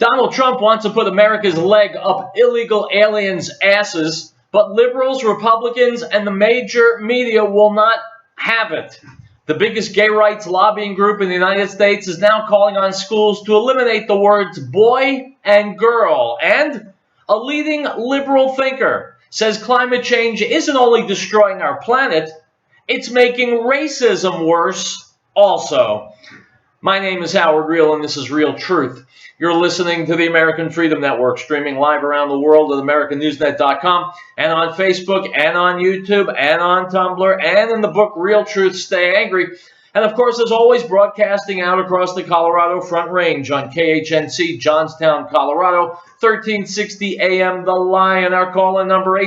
Donald Trump wants to put America's leg up illegal aliens' asses, but liberals, Republicans, and the major media will not have it. The biggest gay rights lobbying group in the United States is now calling on schools to eliminate the words boy and girl. And a leading liberal thinker says climate change isn't only destroying our planet, it's making racism worse also. My name is Howard Riell, and this is Real Truth. You're listening to the American Freedom Network, streaming live around the world at AmericanNewsNet.com, and on Facebook, and on YouTube, and on Tumblr, and in the book Real Truth, Stay Angry. And of course, as always, broadcasting out across the Colorado Front Range on KHNC, Johnstown, Colorado, 1360 AM, The Lion. Our call-in number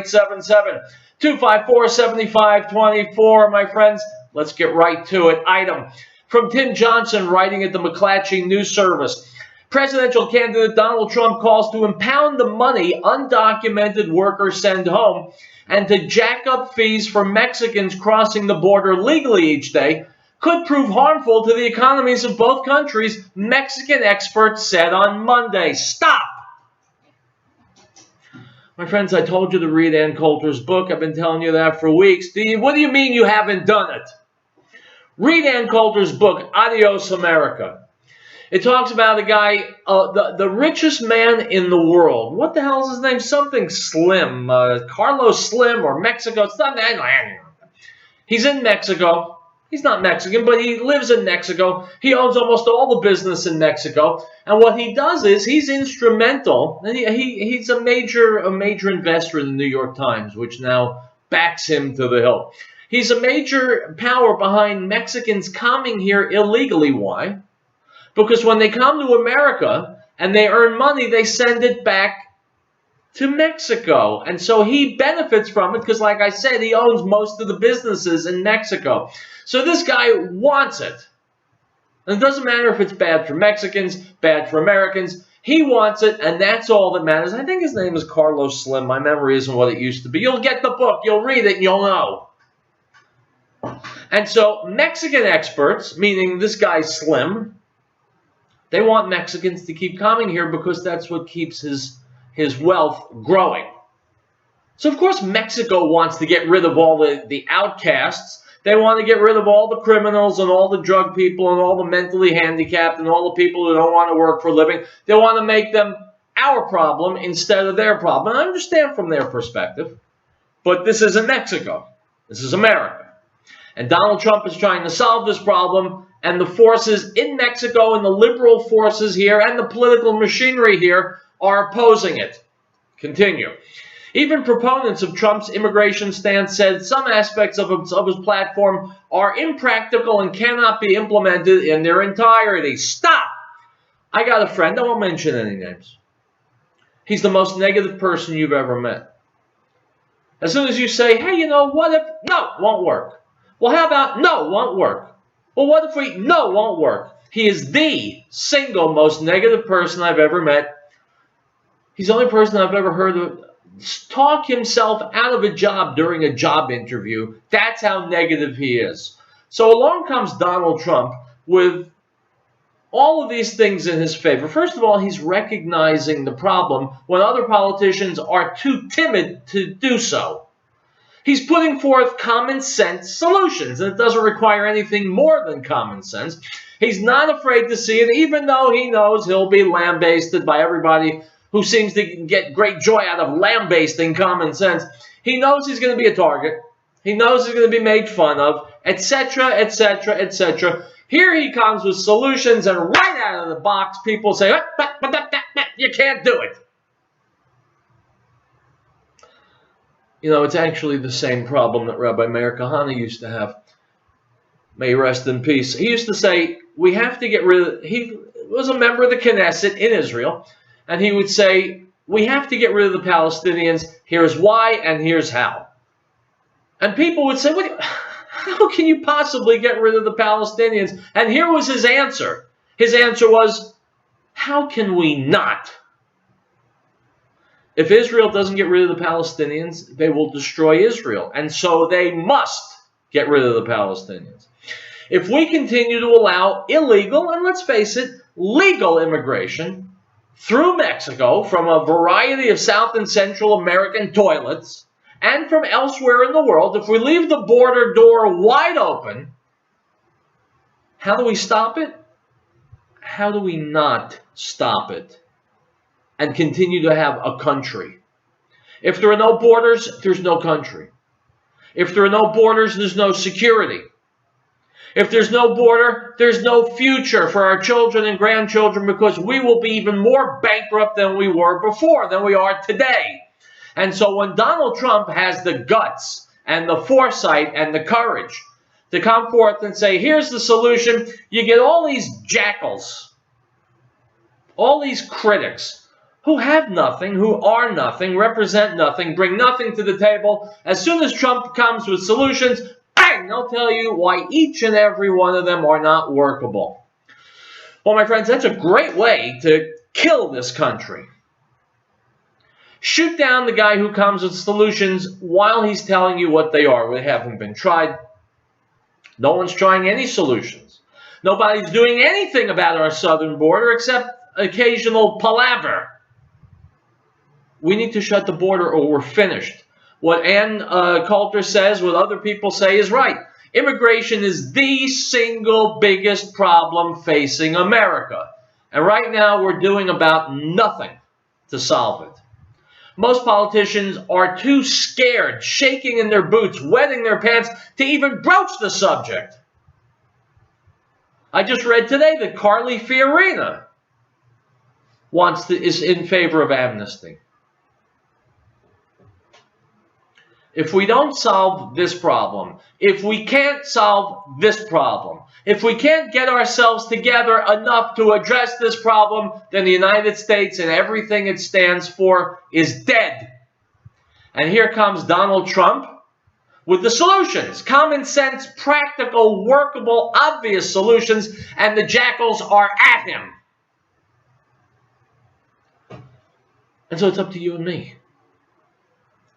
877-254-7524. My friends, let's get right to it. Item from Tim Johnson, writing at the McClatchy News Service. Presidential candidate Donald Trump calls to impound the money undocumented workers send home and to jack up fees for Mexicans crossing the border legally each day could prove harmful to the economies of both countries, Mexican experts said on Monday. Stop! My friends, I told you to read Ann Coulter's book. I've been telling you that for weeks. What do you mean you haven't done it? Read Ann Coulter's book, Adios America. It talks about a guy, the richest man in the world. What the hell is his name? Something Slim. Carlos Slim or Mexico. It's not that. He's in Mexico. He's not Mexican, but he lives in Mexico. He owns almost all the business in Mexico. And what he does is he's instrumental. And he's a major investor in the New York Times, which now backs him to the hill. He's a major power behind Mexicans coming here illegally. Why? Because when they come to America and they earn money, they send it back to Mexico. And so he benefits from it because, like I said, he owns most of the businesses in Mexico. So this guy wants it. And it doesn't matter if it's bad for Mexicans, bad for Americans. He wants it, and that's all that matters. I think his name is Carlos Slim. My memory isn't what it used to be. You'll get the book. You'll read it, and you'll know. And so Mexican experts, meaning this guy Slim, they want Mexicans to keep coming here because that's what keeps his wealth growing. So, of course, Mexico wants to get rid of all the outcasts. They want to get rid of all the criminals and all the drug people and all the mentally handicapped and all the people who don't want to work for a living. They want to make them our problem instead of their problem. And I understand from their perspective, but this isn't Mexico. This is America. And Donald Trump is trying to solve this problem, and the forces in Mexico and the liberal forces here and the political machinery here are opposing it. Continue. Even proponents of Trump's immigration stance said some aspects of his platform are impractical and cannot be implemented in their entirety. Stop! I got a friend, I won't mention any names. He's the most negative person you've ever met. As soon as you say, hey, you know, what if? No, won't work. Well, how about no, won't work. Well, what if we? No, won't work. He is the single most negative person I've ever met. He's the only person I've ever heard of talk himself out of a job during a job interview. That's how negative he is. So along comes Donald Trump with all of these things in his favor. First of all, he's recognizing the problem when other politicians are too timid to do so. He's putting forth common sense solutions, and it doesn't require anything more than common sense. He's not afraid to see it, even though he knows he'll be lambasted by everybody who seems to get great joy out of lambasting common sense. He knows he's going to be a target. He knows he's going to be made fun of, etc., etc., etc. Here he comes with solutions, and right out of the box, people say, you can't do it. You know, it's actually the same problem that Rabbi Meir Kahane used to have. May he rest in peace. He used to say, we have to get rid of, he was a member of the Knesset in Israel, and he would say, we have to get rid of the Palestinians. Here's why, and here's how. And people would say, how can you possibly get rid of the Palestinians? And here was his answer. His answer was, how can we not? If Israel doesn't get rid of the Palestinians, they will destroy Israel. And so they must get rid of the Palestinians. If we continue to allow illegal, and let's face it, legal immigration, through Mexico from a variety of South and Central American toilets and from elsewhere in the world, if we leave the border door wide open, how do we stop it? How do we not stop it and continue to have a country? If there are no borders, there's no country. If there are no borders, there's no security. If there's no border, there's no future for our children and grandchildren, because we will be even more bankrupt than we were before, than we are today. And so when Donald Trump has the guts and the foresight and the courage to come forth and say, here's the solution, you get all these jackals, all these critics who have nothing, who are nothing, represent nothing, bring nothing to the table. As soon as Trump comes with solutions, bang, they'll tell you why each and every one of them are not workable. Well, my friends, that's a great way to kill this country. Shoot down the guy who comes with solutions while he's telling you what they are. They haven't been tried. No one's trying any solutions. Nobody's doing anything about our southern border except occasional palaver. We need to shut the border or we're finished. What Ann Coulter says, what other people say is right. Immigration is the single biggest problem facing America. And right now we're doing about nothing to solve it. Most politicians are too scared, shaking in their boots, wetting their pants, to even broach the subject. I just read today that Carly Fiorina is in favor of amnesty. If we don't solve this problem, if we can't solve this problem, if we can't get ourselves together enough to address this problem, then the United States and everything it stands for is dead. And here comes Donald Trump with the solutions. Common sense, practical, workable, obvious solutions, and the jackals are at him. And so it's up to you and me.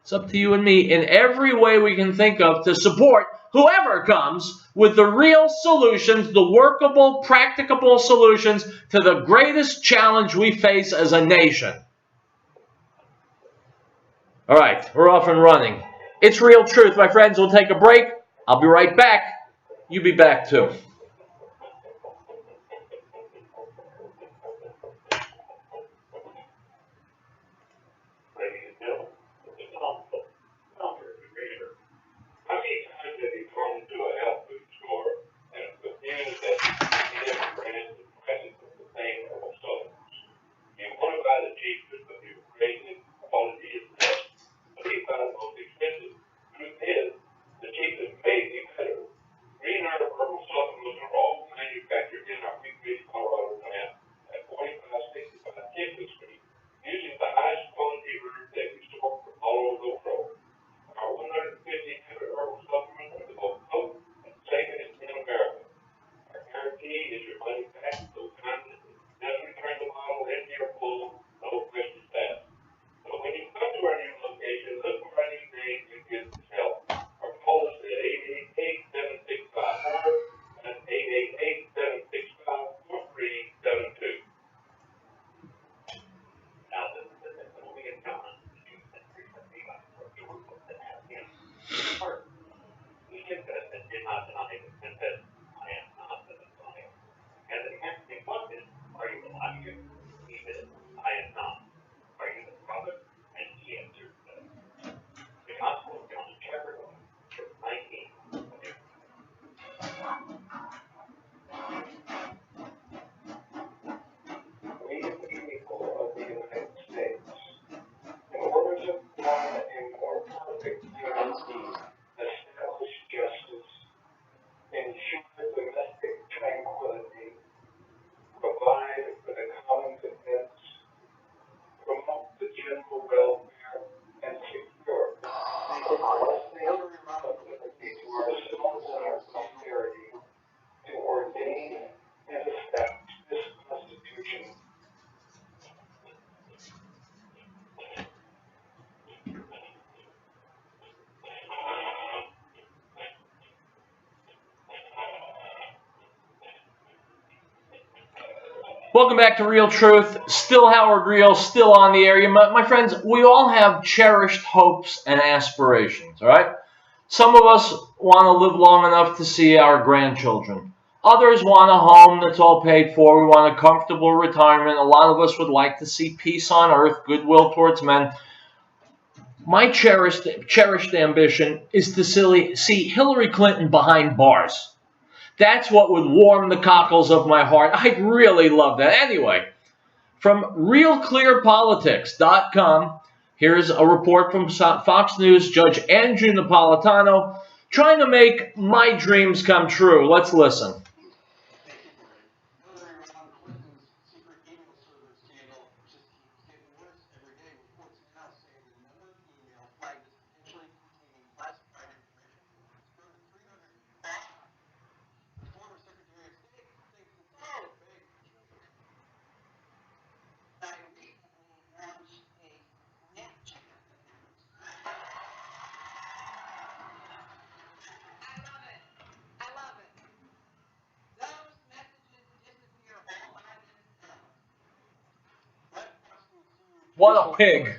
It's up to you and me in every way we can think of to support whoever comes with the real solutions, the workable, practicable solutions to the greatest challenge we face as a nation. All right, we're off and running. It's Real Truth, my friends. We'll take a break. I'll be right back. You be back too. Welcome back to Real Truth. Still Howard Riell, still on the air. My friends, we all have cherished hopes and aspirations, all right? Some of us want to live long enough to see our grandchildren. Others want a home that's all paid for. We want a comfortable retirement. A lot of us would like to see peace on earth, goodwill towards men. My cherished ambition is to see Hillary Clinton behind bars. That's what would warm the cockles of my heart. I'd really love that. Anyway, from RealClearPolitics.com, here's a report from Fox News Judge Andrew Napolitano trying to make my dreams come true. Let's listen. What a pig.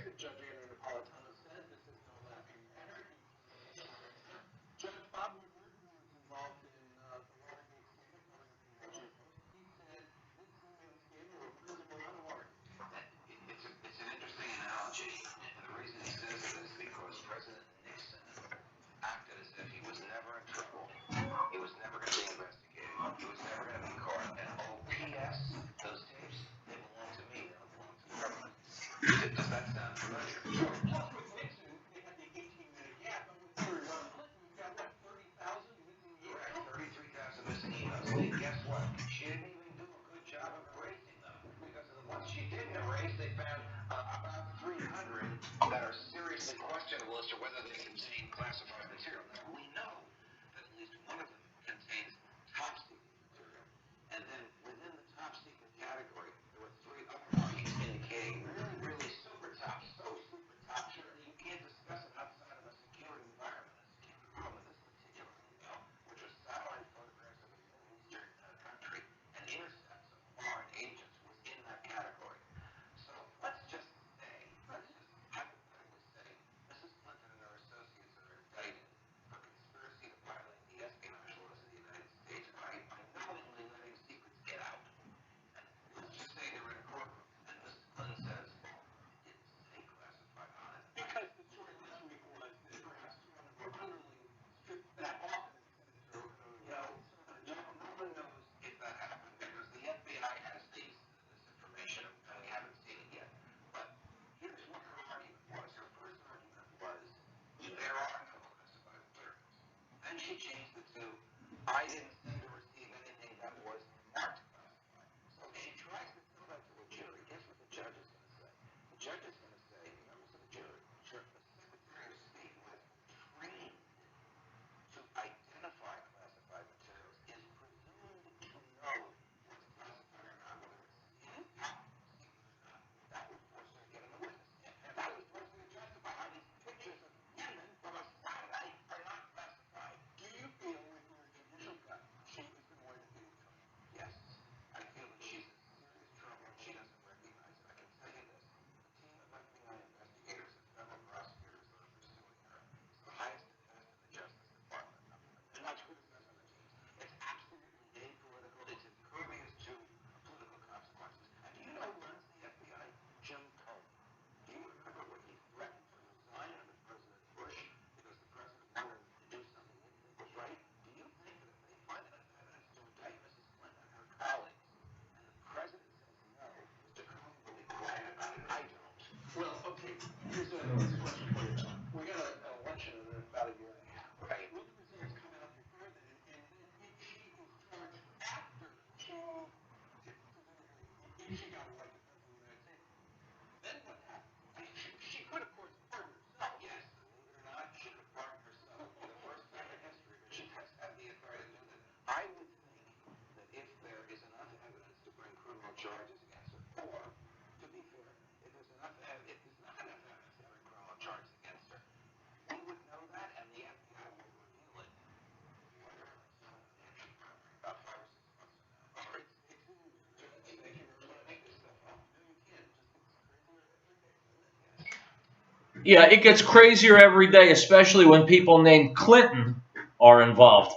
Yeah, it gets crazier every day, especially when people named Clinton are involved.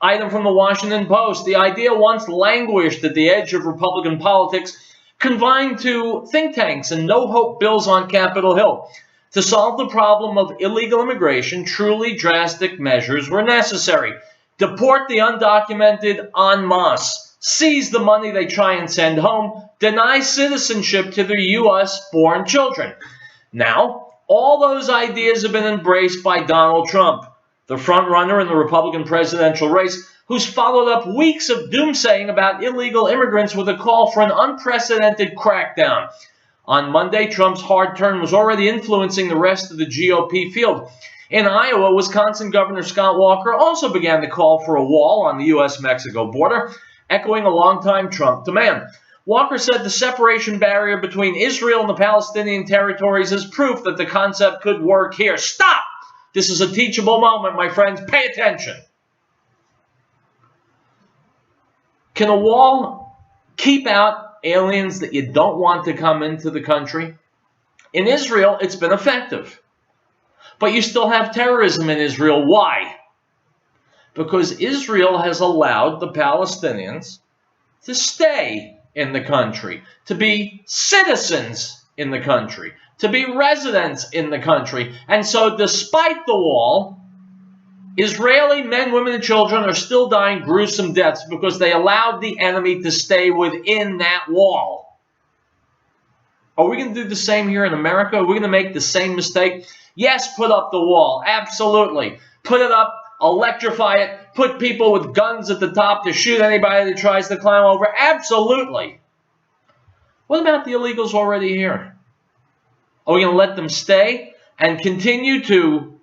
Item from the Washington Post. The idea once languished at the edge of Republican politics, confined to think tanks and no-hope bills on Capitol Hill. To solve the problem of illegal immigration, truly drastic measures were necessary. Deport the undocumented en masse. Seize the money they try and send home. Deny citizenship to their U.S.-born children. Now, all those ideas have been embraced by Donald Trump, the frontrunner in the Republican presidential race, who's followed up weeks of doomsaying about illegal immigrants with a call for an unprecedented crackdown. On Monday, Trump's hard turn was already influencing the rest of the GOP field. In Iowa, Wisconsin Governor Scott Walker also began to call for a wall on the U.S.-Mexico border, echoing a longtime Trump demand. Walker said the separation barrier between Israel and the Palestinian territories is proof that the concept could work here. Stop! This is a teachable moment, my friends. Pay attention. Can a wall keep out aliens that you don't want to come into the country? In Israel, it's been effective. But you still have terrorism in Israel. Why? Because Israel has allowed the Palestinians to stay in the country, to be citizens in the country, to be residents in the country. And so despite the wall, Israeli men, women, and children are still dying gruesome deaths because they allowed the enemy to stay within that wall. Are we going to do the same here in America? Are we going to make the same mistake? Yes, put up the wall. Absolutely. Put it up, electrify it, put people with guns at the top to shoot anybody that tries to climb over. Absolutely. What about the illegals already here? Are we going to let them stay and continue to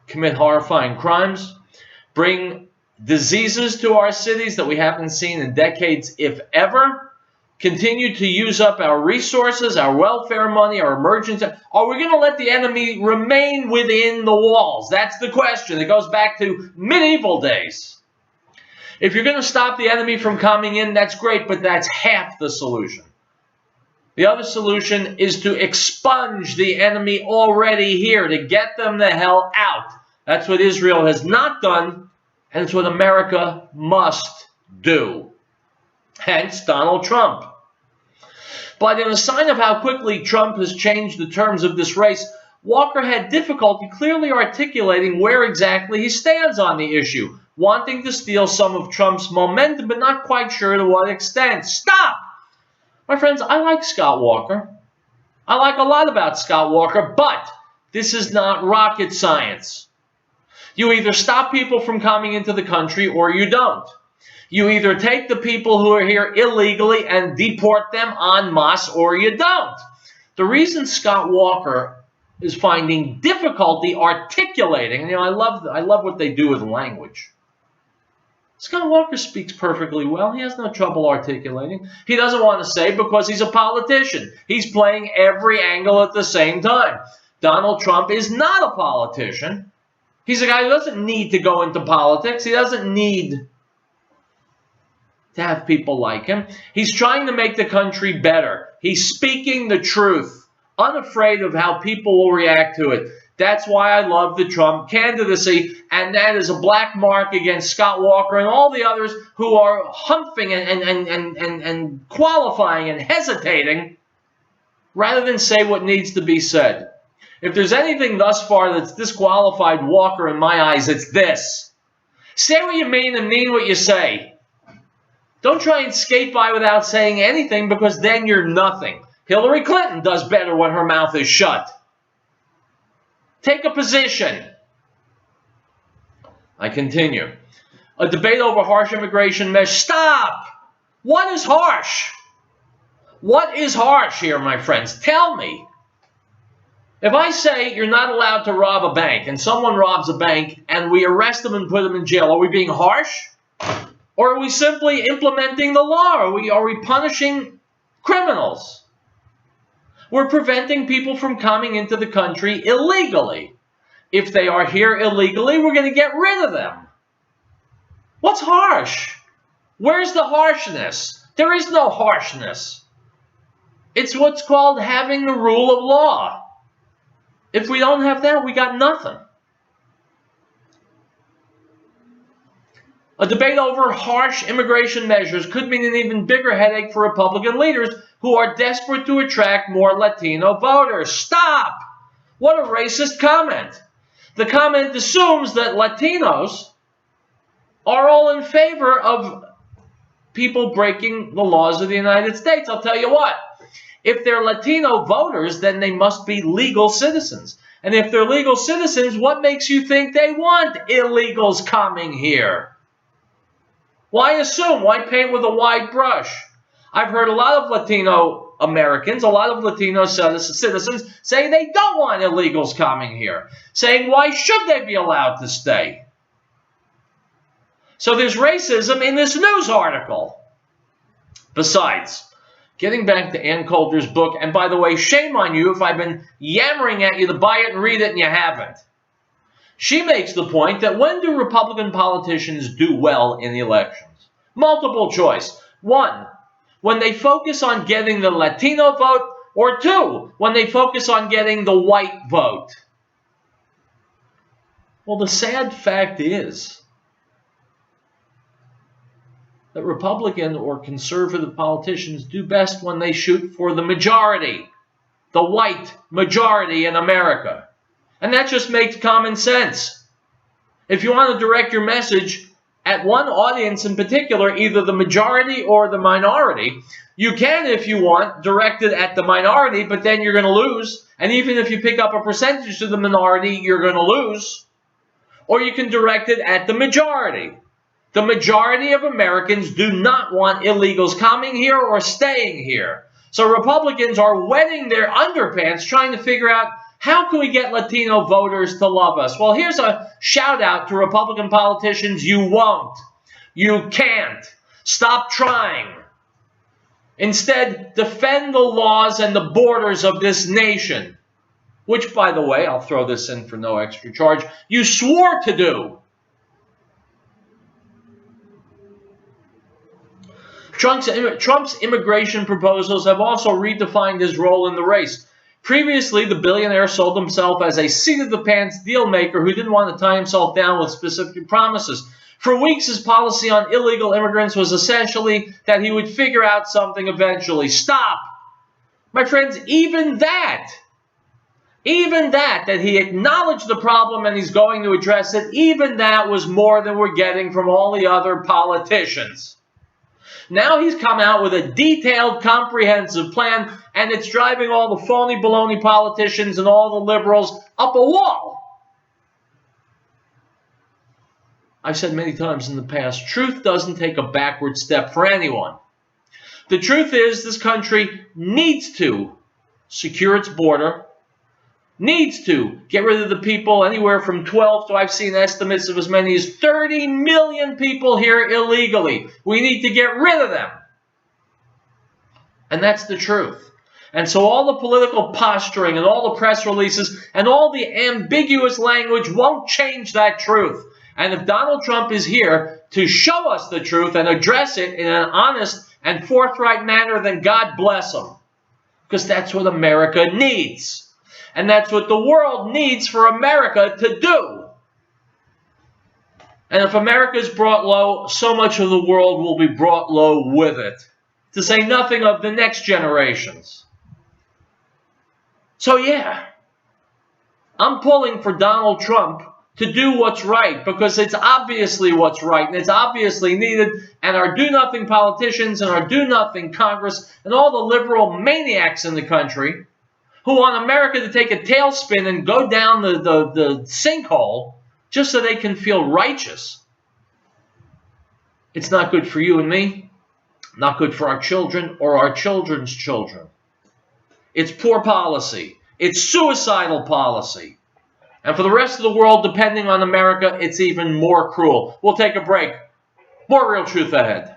commit horrifying crimes, bring diseases to our cities that we haven't seen in decades, if ever, continue to use up our resources, our welfare money, our emergency? Are we going to let the enemy remain within the walls? That's the question. It goes back to medieval days. If you're going to stop the enemy from coming in, that's great, but that's half the solution. The other solution is to expunge the enemy already here, to get them the hell out. That's what Israel has not done, and it's what America must do. Hence, Donald Trump. But in a sign of how quickly Trump has changed the terms of this race, Walker had difficulty clearly articulating where exactly he stands on the issue, wanting to steal some of Trump's momentum, but not quite sure to what extent. Stop! My friends, I like Scott Walker. I like a lot about Scott Walker, but this is not rocket science. You either stop people from coming into the country or you don't. You either take the people who are here illegally and deport them en masse, or you don't. The reason Scott Walker is finding difficulty articulating, and I love what they do with language. Scott Walker speaks perfectly well. He has no trouble articulating. He doesn't want to say because he's a politician. He's playing every angle at the same time. Donald Trump is not a politician. He's a guy who doesn't need to go into politics. He doesn't need to have people like him. He's trying to make the country better. He's speaking the truth, unafraid of how people will react to it. That's why I love the Trump candidacy, and that is a black mark against Scott Walker and all the others who are humping and qualifying and hesitating rather than say what needs to be said. If there's anything thus far that's disqualified Walker in my eyes, it's this. Say what you mean and mean what you say. Don't try and skate by without saying anything, because then you're nothing. Hillary Clinton does better when her mouth is shut. Take a position. I continue. A debate over harsh immigration measures. Stop! What is harsh? What is harsh here, my friends? Tell me. If I say you're not allowed to rob a bank, and someone robs a bank, and we arrest them and put them in jail, are we being harsh? Or are we simply implementing the law? Are we punishing criminals? We're preventing people from coming into the country illegally. If they are here illegally, we're going to get rid of them. What's harsh? Where's the harshness? There is no harshness. It's what's called having the rule of law. If we don't have that, we got nothing. A debate over harsh immigration measures could mean an even bigger headache for Republican leaders who are desperate to attract more Latino voters. Stop! What a racist comment. The comment assumes that Latinos are all in favor of people breaking the laws of the United States. I'll tell you what. If they're Latino voters, then they must be legal citizens. And if they're legal citizens, what makes you think they want illegals coming here? Why assume? Why paint with a wide brush? I've heard a lot of Latino Americans, a lot of Latino citizens say they don't want illegals coming here, saying why should they be allowed to stay? So there's racism in this news article. Besides, getting back to Ann Coulter's book, and by the way, shame on you if I've been yammering at you to buy it and read it and you haven't. She makes the point that when do Republican politicians do well in the elections? Multiple choice. 1, when they focus on getting the Latino vote, or 2, when they focus on getting the white vote. Well, the sad fact is that Republican or conservative politicians do best when they shoot for the majority, the white majority in America. And that just makes common sense. If you want to direct your message at one audience in particular, either the majority or the minority, you can, if you want, direct it at the minority, but then you're going to lose. And even if you pick up a percentage to the minority, you're going to lose. Or you can direct it at the majority. The majority of Americans do not want illegals coming here or staying here. So Republicans are wetting their underpants trying to figure out, how can we get Latino voters to love us? Well, here's a shout out to Republican politicians. You won't. You can't. Stop trying. Instead, defend the laws and the borders of this nation, which, by the way, I'll throw this in for no extra charge, you swore to do. Trump's immigration proposals have also redefined his role in the race. Previously, the billionaire sold himself as a seat-of-the-pants deal-maker who didn't want to tie himself down with specific promises. For weeks, his policy on illegal immigrants was essentially that he would figure out something eventually. Stop! My friends, even that he acknowledged the problem and he's going to address it, even that was more than we're getting from all the other politicians. Now he's come out with a detailed, comprehensive plan, and it's driving all the phony baloney politicians and all the liberals up a wall. I've said many times in the past, truth doesn't take a backward step for anyone. The truth is this country needs to secure its border, needs to get rid of the people, anywhere from 12 to, I've seen estimates of as many as 30 million people here illegally. We need to get rid of them. And that's the truth. And so all the political posturing and all the press releases and all the ambiguous language won't change that truth. And if Donald Trump is here to show us the truth and address it in an honest and forthright manner, then God bless him. Because that's what America needs. And that's what the world needs for America to do. And if America is brought low, so much of the world will be brought low with it. To say nothing of the next generations. So yeah, I'm pulling for Donald Trump to do what's right, because it's obviously what's right, and it's obviously needed, and our do-nothing politicians and our do-nothing Congress and all the liberal maniacs in the country who want America to take a tailspin and go down the sinkhole just so they can feel righteous. It's not good for you and me, not good for our children or our children's children. It's poor policy. It's suicidal policy. And for the rest of the world, depending on America, it's even more cruel. We'll take a break. More Real Truth ahead.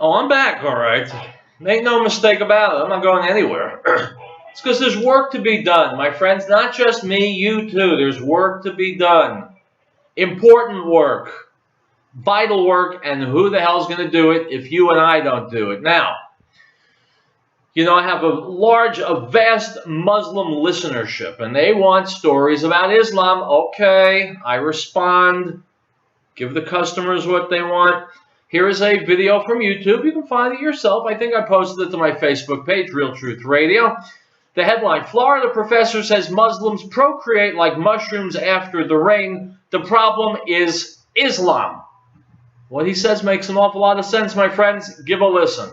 Oh, I'm back, all right. Make no mistake about it. I'm not going anywhere. It's because there's work to be done, my friends. Not just me, you too. There's work to be done. Important work. Vital work, and who the hell's going to do it if you and I don't do it? Now, I have a vast Muslim listenership, and they want stories about Islam. Okay, I respond. Give the customers what they want. Here is a video from YouTube. You can find it yourself. I think I posted it to my Facebook page, Real Truth Radio. The headline, Florida professor says Muslims procreate like mushrooms after the rain. The problem is Islam. What he says makes an awful lot of sense, my friends. Give a listen.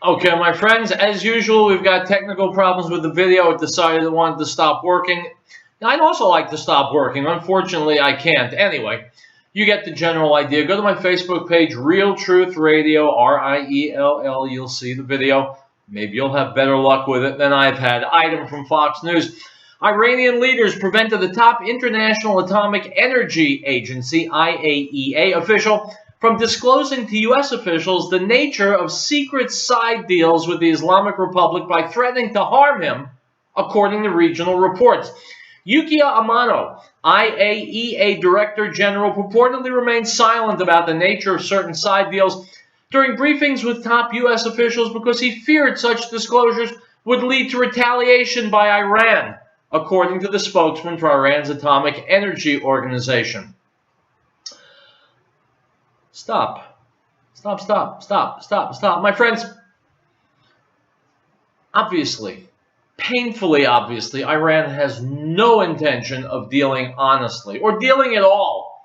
Okay, my friends, as usual, we've got technical problems with the video. It decided it wanted to stop working. I'd also like to stop working. Unfortunately, I can't. Anyway, you get the general idea. Go to my Facebook page, Real Truth Radio, Riell. You'll see the video. Maybe you'll have better luck with it than I've had. Item from Fox News. Iranian leaders prevented the top International Atomic Energy Agency, IAEA, official from disclosing to U.S. officials the nature of secret side deals with the Islamic Republic by threatening to harm him, according to regional reports. Yukiya Amano, IAEA Director General, purportedly remained silent about the nature of certain side deals during briefings with top U.S. officials because he feared such disclosures would lead to retaliation by Iran, according to the spokesman for Iran's Atomic Energy Organization. Stop. My friends, obviously, painfully obviously, Iran has no intention of dealing honestly or dealing at all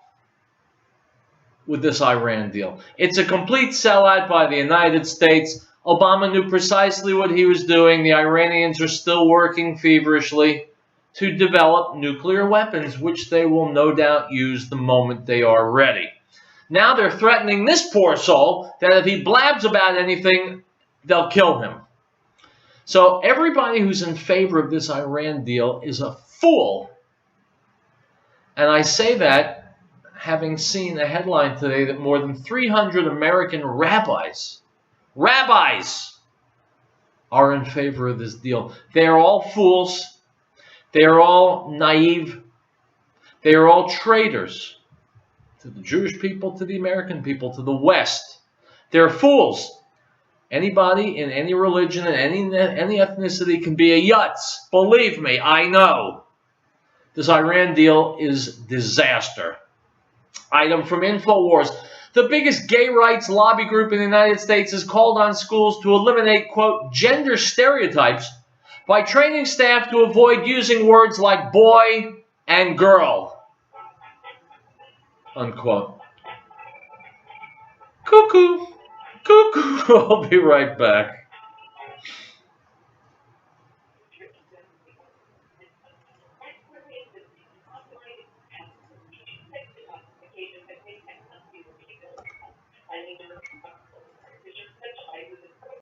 with this Iran deal. It's a complete sellout by the United States. Obama knew precisely what he was doing. The Iranians are still working feverishly to develop nuclear weapons, which they will no doubt use the moment they are ready. Now they're threatening this poor soul that if he blabs about anything, they'll kill him. So everybody who's in favor of this Iran deal is a fool. And I say that having seen a headline today that more than 300 American rabbis are in favor of this deal. They are all fools. They are all naive. They are all traitors to the Jewish people, to the American people, to the West. They're fools. Anybody in any religion and any ethnicity can be a yutz. Believe me, I know. This Iran deal is disaster. Item from InfoWars. The biggest gay rights lobby group in the United States has called on schools to eliminate, quote, gender stereotypes by training staff to avoid using words like boy and girl, unquote. Cuckoo. I'll be right back.